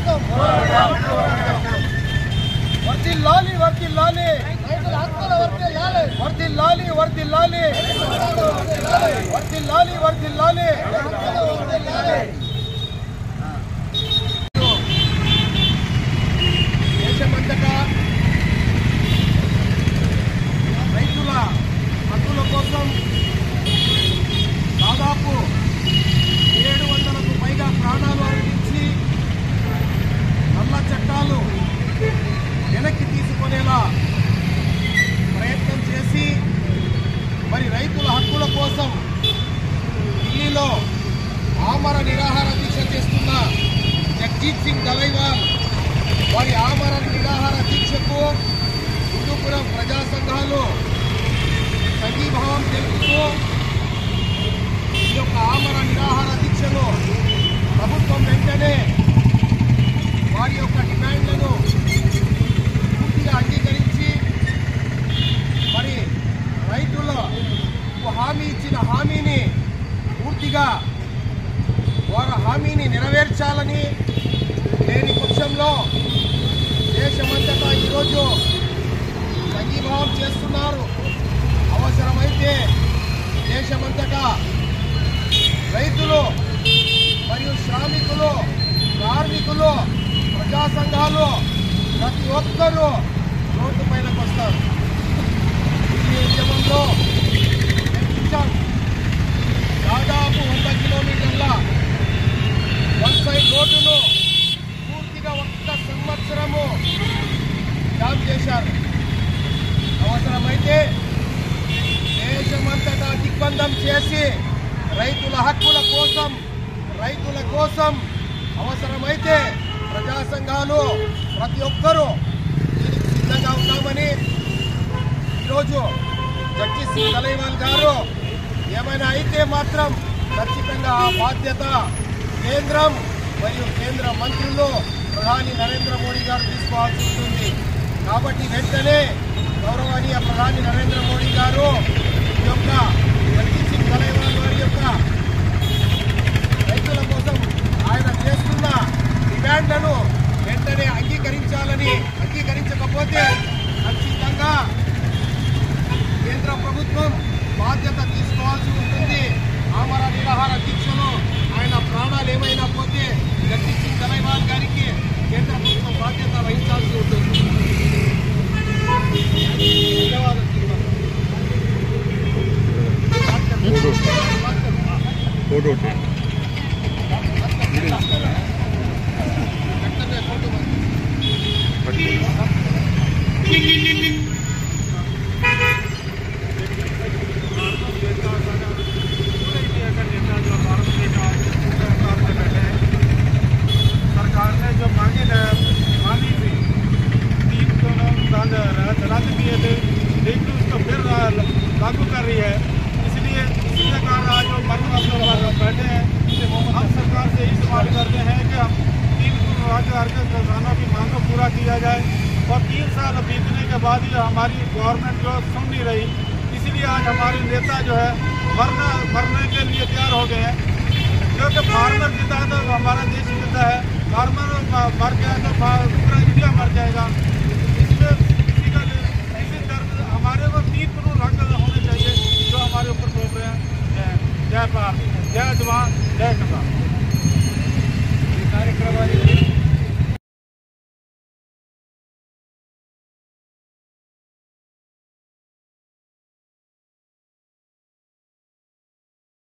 పోరాటం వర్ధిల్లాలి వర్ధిల్లాలి రైతుల హక్కుల వర్ధిల్లాలి వర్ధిల్లాలి వర్ధిల్లాలి వర్ధిల్లాలి వర్ధిల్లాలి దేశమంతటా రైతుల హక్కుల కోసం దాదాపు 700కు పైగా ప్రాణాలు అర్పించి నల్ల చట్టాలు వెనక్కి తీసుకునేలా ప్రయత్నం చేసి మరి రైతుల హక్కుల కోసం ఢిల్లీలో ఆమర నిరాహార దీక్ష చేస్తున్న జగ్జీత్ సింగ్ దలైవాల్ వారి ఆమర నిరాహార దీక్షకు హిందూపురం ప్రజా సంఘాలు సంఘీభావం తెలుపుతూ ఈ యొక్క ఆమర నిరాహార దీక్షను ప్రభుత్వం వెంటనే వారి యొక్క డిమాండ్లను పూర్తిగా అంగీకరించి మరి రైతులకు హామీ ఇచ్చిన హామీని పూర్తిగా వారి హామీని నెరవేర్చాలని లేని పక్షంలో దేశమంతటా ఈరోజు సంఘీభావం చేస్తున్నారు. అవసరమైతే దేశమంతటా రైతులు మరియు శ్రామికులు కార్మికులు ప్రజా సంఘాలు ప్రతి ఒక్కరూ రోడ్డు పైనకు వస్తారు. ఈ ఉద్యమంలో దాదాపు 100 కిలోమీటర్ల వన్ సైడ్ రోడ్డును పూర్తిగా 1 సంవత్సరము జామ్ చేశారు. అవసరమైతే దేశమంతటా దిగ్బంధం చేసి రైతుల హక్కుల కోసం అవసరమైతే ప్రజా సంఘాలు ప్రతి ఒక్కరూ దీనికి సిద్ధంగా ఉన్నామని ఈరోజు జగ్జీత్ సింగ్ దలైవాల్ గారు ఏమైనా అయితే మాత్రం ఖచ్చితంగా ఆ బాధ్యత కేంద్రం మరియు కేంద్ర మంత్రులు ప్రధాని నరేంద్ర మోడీ గారు తీసుకోవాల్సి ఉంటుంది. కాబట్టి వెంటనే గౌరవనీయ ప్రధాని నరేంద్ర మోడీ గారు ఈ యొక్క జగ్జీత్ సింగ్ దలైవాల్ వారి యొక్క రైతుల కోసం ఆయన చేస్తున్న డిమాండ్లను వెంటనే అంగీకరించకపోతే ఖచ్చితంగా కేంద్ర ప్రభుత్వం బాధ్యత తీసుకోవాల్సి ఉంటుంది. ఆమర నిరాహార దీక్షలో ఆయన ప్రాణాలు ఏమైనా పోతే జగ్జీత్ సింగ్ దలైవాల్ గారికి కేంద్ర ప్రభుత్వం బాధ్యత వహించాల్సి ఉంటుంది. सरकार ने जो मांगी थी 3 तलाक दिए थे, लेकिन उसको फिर लागू कर रही है। इसलिए इसी कारण आज जो मर्द बैठे हैं हम सरकार से यही सवाल करते हैं कि हम 3 तलाक के किसानों की मांग को पूरा किया जाए। और 3 साल बीतने के बाद ये हमारी गवर्नमेंट जो सुन नहीं रही, इसलिए आज हमारे नेता जो है मरने के लिए तैयार हो गए हैं। क्योंकि फार्मर जीता है तो हमारा देश जीता है, फार्मर मर गया तो पूरा इंडिया मर जाएगा। इसमें इसी दर्द हमारे को 3 कानून हक होने चाहिए जो हमारे ऊपर थोप रहे हैं। जय भारत, जय जवान।